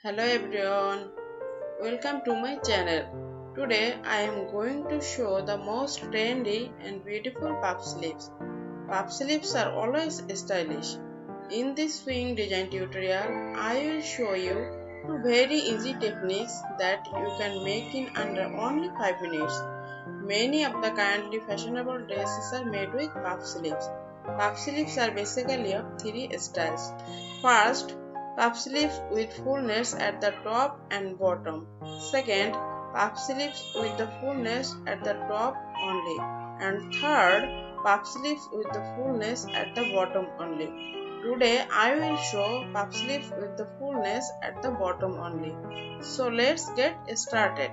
Hello everyone, welcome to my channel. Today I am going to show the most trendy and beautiful puff sleeves. Puff sleeves are always stylish. In this swing design tutorial, I will show you two very easy techniques that you can make in under only 5 minutes. Many of the currently fashionable dresses are made with puff sleeves. Puff sleeves are basically of three styles. First, puff sleeves with fullness at the top and bottom. Second, puff sleeves with the fullness at the top only. And third, puff sleeves with the fullness at the bottom only. Today I will show puff sleeves with the fullness at the bottom only. So let's get started.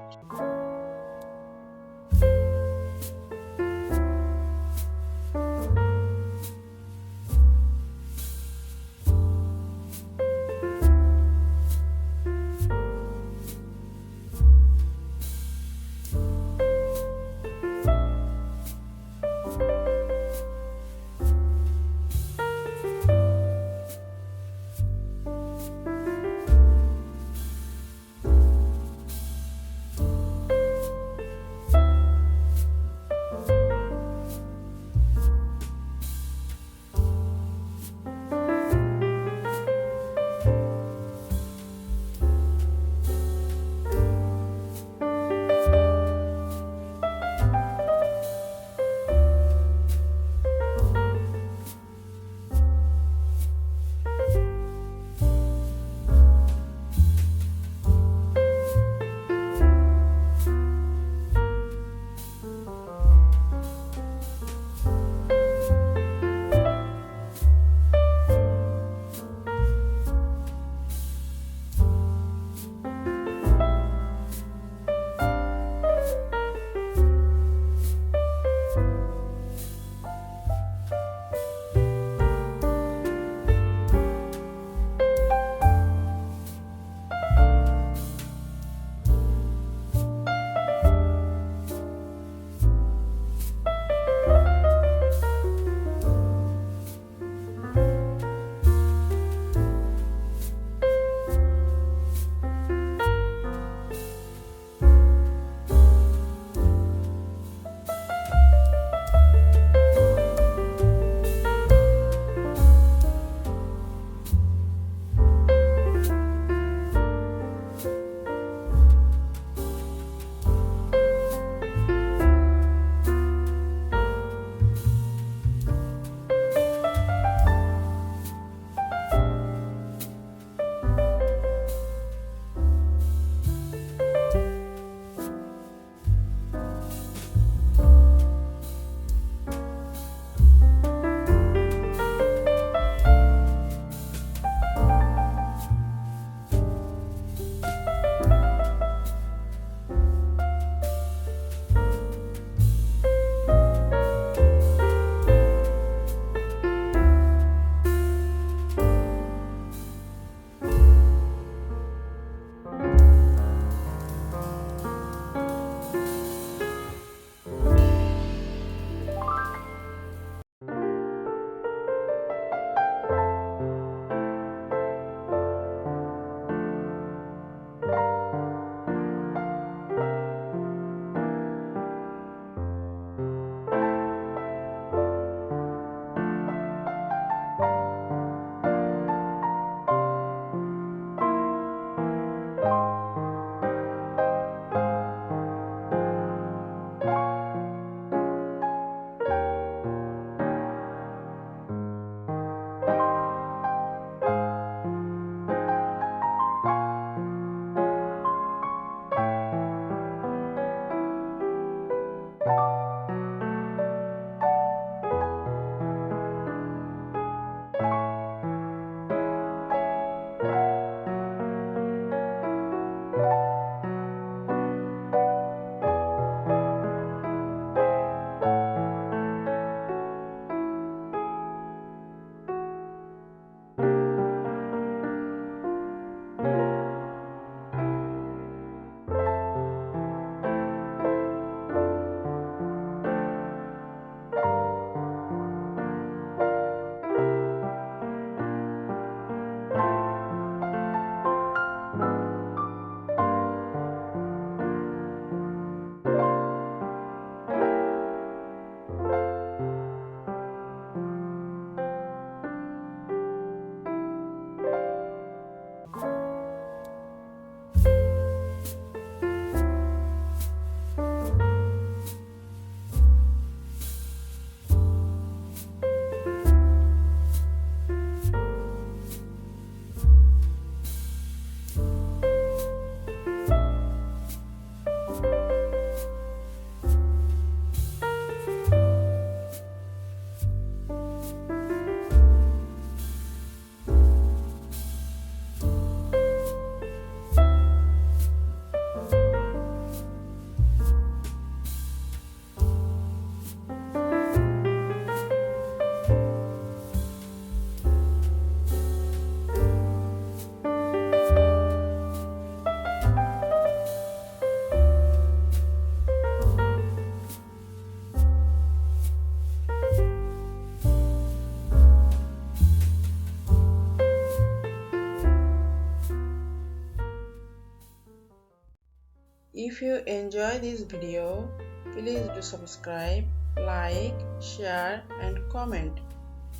If you enjoy this video, please do subscribe, like, share and comment.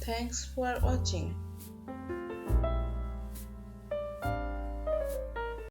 Thanks for watching.